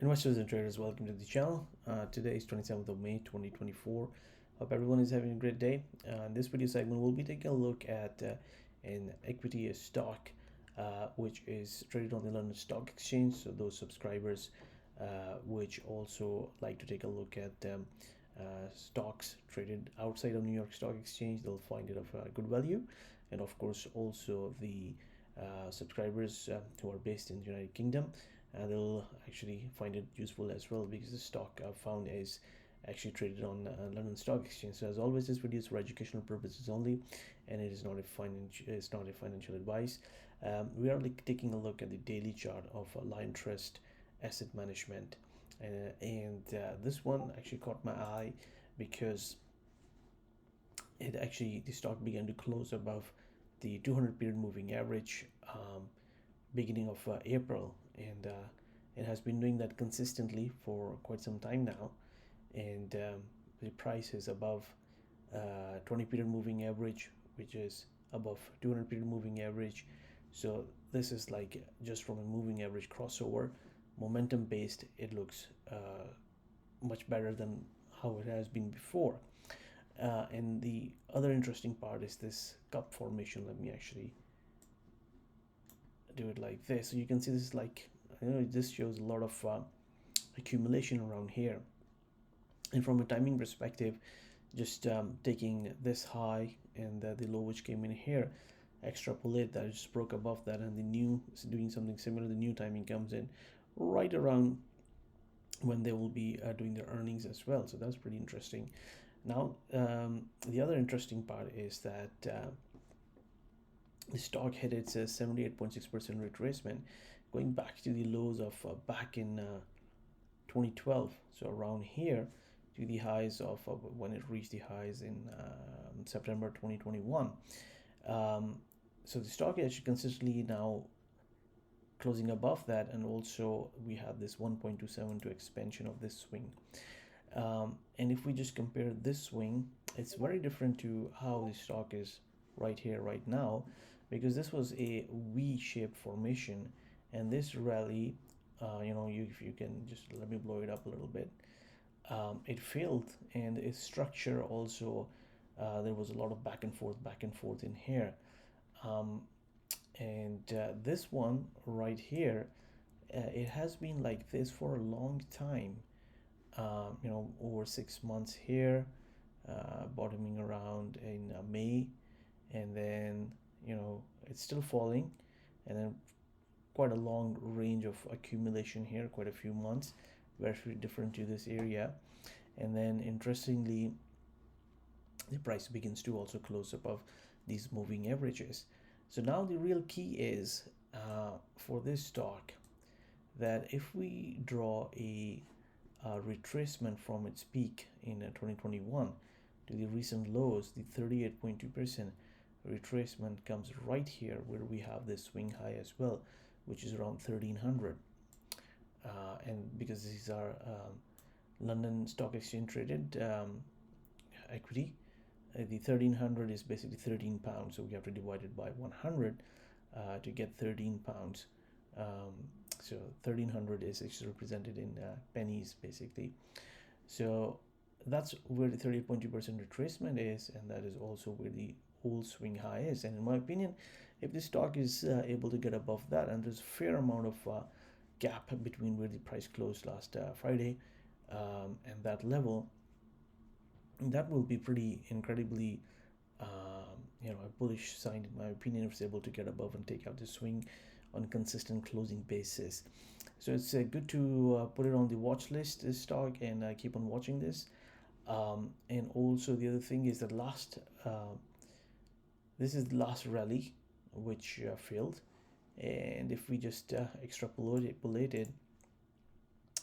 Investors and traders, welcome to the channel. Today is 27th of May 2024. Hope everyone is having a great day. In this video segment, we'll be taking a look at an equity stock which is traded on the London Stock Exchange. So those subscribers which also like to take a look at stocks traded outside of New York Stock Exchange, they'll find it of good value. And of course, also the subscribers who are based in the United Kingdom, they'll actually find it useful as well, because the stock I've found is actually traded on London Stock Exchange. So as always, this video is for educational purposes only, and it is not a financial advice. We are taking a look at the daily chart of LionTrust Asset Management, and this one actually caught my eye because the stock began to close above the 200 period moving average beginning of April, and it has been doing that consistently for quite some time now. And the price is above 20 period moving average, which is above 200 period moving average. So this is like just from a moving average crossover, momentum based. It looks much better than how it has been before. And the other interesting part is this cup formation. Let me actually do it like this. So you can see this is like, this shows a lot of accumulation around here. And from a timing perspective, just taking this high and the low which came in here, extrapolate that, it just broke above that, and the new is doing something similar. The new timing comes in right around when they will be doing their earnings as well. So that's pretty interesting. Now, the other interesting part is that the stock hit its 78.6% retracement, going back to the lows of back in 2012. So around here to the highs of when it reached the highs in September 2021. So the stock is actually consistently now closing above that, and also we have this 1.272 expansion of this swing. And if we just compare this swing, it's very different to how the stock is right here, right now, because this was a V-shaped formation, and this rally, if you can just let me blow it up a little bit, it failed, and its structure also, there was a lot of back and forth in here. And this one right here, it has been like this for a long time, over 6 months here, bottoming around in May, and then it's still falling, and then quite a long range of accumulation here, quite a few months, very different to this area. And then interestingly, the price begins to also close above these moving averages. So now the real key is for this stock, that if we draw a retracement from its peak in 2021 to the recent lows, the 38.2% retracement comes right here, where we have this swing high as well, which is around 1300. And because these are London Stock Exchange traded equity, the 1300 is basically 13 pounds, so we have to divide it by 100 to get 13 pounds. So 1300 is actually represented in pennies basically. So that's where the 38.2% retracement is, and that is also where the whole swing high is. And in my opinion, if the stock is able to get above that, and there's a fair amount of gap between where the price closed last Friday and that level, that will be pretty incredibly a bullish sign, in my opinion, if it's able to get above and take out the swing on a consistent closing basis. So it's good to put it on the watch list, this stock, and keep on watching this. And also the other thing is that this is the last rally which failed, and if we just extrapolate it,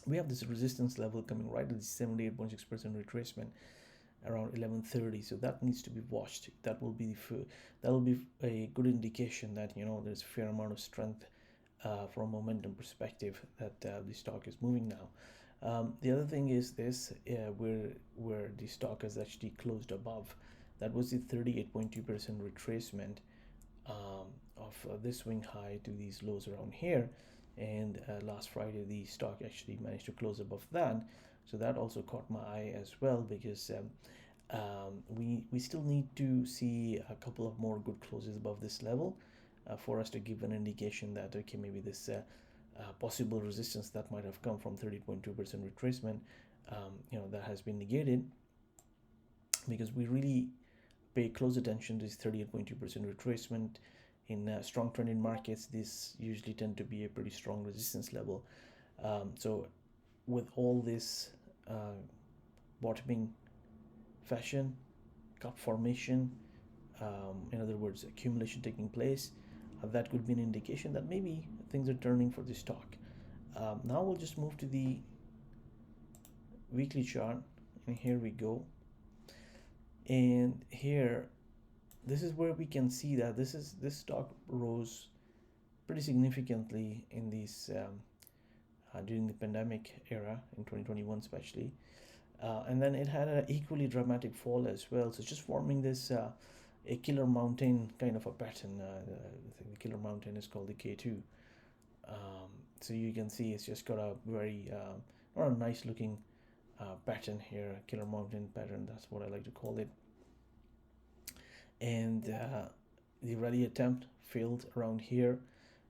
we have this resistance level coming right at the 78.6% retracement around 11:30. So that needs to be watched. That will be a good indication that there's a fair amount of strength from a momentum perspective, that the stock is moving now. The other thing is this, where the stock has actually closed above. That was the 38.2% retracement of this swing high to these lows around here. and last Friday the stock actually managed to close above that. So that also caught my eye as well, because we still need to see a couple of more good closes above this level for us to give an indication that okay, maybe this possible resistance that might have come from 30.2% retracement, that has been negated, because we really pay close attention to this 38.2% retracement. In strong trending markets, these usually tend to be a pretty strong resistance level. So with all this bottoming fashion, cup formation, in other words, accumulation taking place, that could be an indication that maybe things are turning for this stock. Now we'll just move to the weekly chart, and here we go. And here, this is where we can see that this stock rose pretty significantly in these during the pandemic era in 2021 especially, and then it had an equally dramatic fall as well. So just forming this a killer mountain kind of a pattern. I think the killer mountain is called the K2. So you can see it's just got a very or a nice looking pattern here, killer mountain pattern. That's what I like to call it. And the rally attempt failed around here,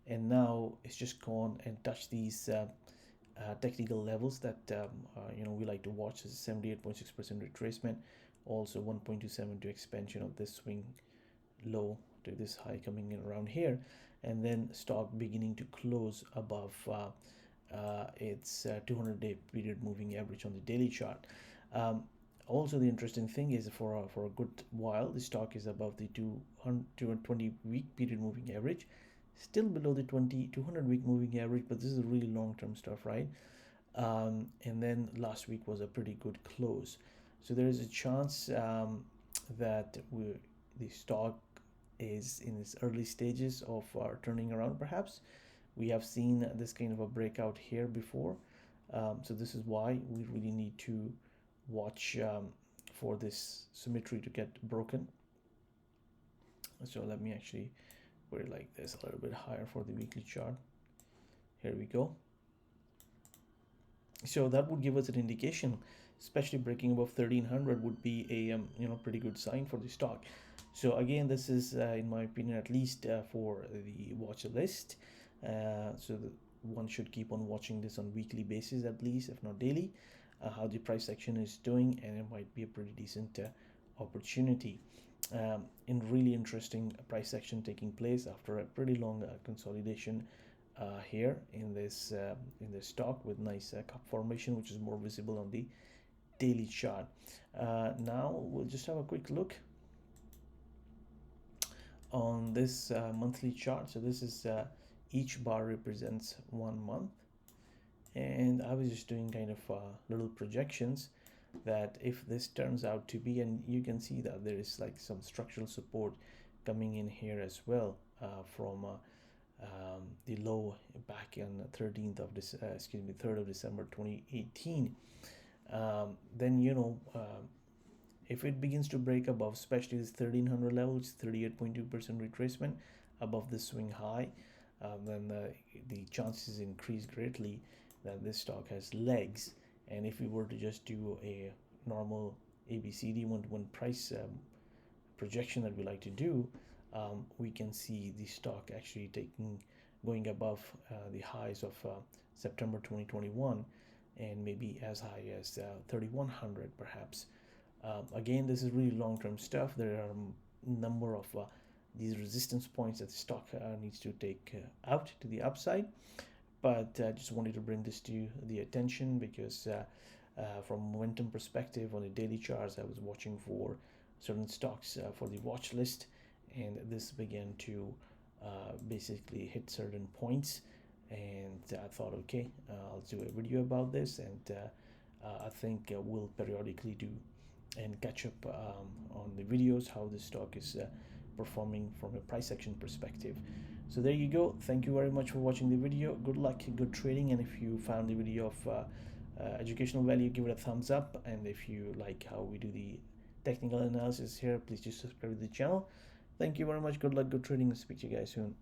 and now it's just gone and touched these technical levels that we like to watch. This is 78.6% retracement, also 1.27 to expansion of this swing low to this high coming in around here, and then stock beginning to close above its 200-day period moving average on the daily chart. Also, the interesting thing is for a good while, the stock is above the 220-week period moving average, still below the 200-week moving average, but this is really long-term stuff, right? And then last week was a pretty good close. So there is a chance that the stock is in its early stages of turning around, perhaps. We have seen this kind of a breakout here before. So this is why we really need to watch for this symmetry to get broken. So let me actually put it like this, a little bit higher for the weekly chart. Here we go. So that would give us an indication, especially breaking above 1300 would be a pretty good sign for the stock. So again, this is in my opinion, at least for the watch list. So one should keep on watching this on weekly basis at least, if not daily, how the price action is doing, and it might be a pretty decent opportunity. In really interesting price action taking place after a pretty long consolidation here in this stock with nice cup formation, which is more visible on the daily chart. Now we'll just have a quick look on this monthly chart. So this is each bar represents 1 month, and I was just doing kind of little projections that if this turns out to be, and you can see that there is like some structural support coming in here as well from the low back on 13th of this 3rd of December 2018. Then if it begins to break above, especially this 1300 level, which is 38.2% retracement above the swing high, then the chances increase greatly that this stock has legs. And if we were to just do a normal ABCD one price projection that we like to do, we can see the stock actually going above the highs of September 2021, and maybe as high as 3100 perhaps. Again, this is really long-term stuff. There are a number of these resistance points that the stock needs to take out to the upside, but I just wanted to bring this to the attention because from a momentum perspective on the daily charts, I was watching for certain stocks for the watch list, and this began to basically hit certain points, and I thought, okay, I'll do a video about this, and I think we'll periodically do and catch up on the videos how the stock is performing from a price action perspective. So there you go. Thank you very much for watching the video. Good luck, good trading, and if you found the video of educational value, give it a thumbs up, and if you like how we do the technical analysis here, please just subscribe to the channel. Thank you very much. Good luck, good trading. Speak to you guys soon.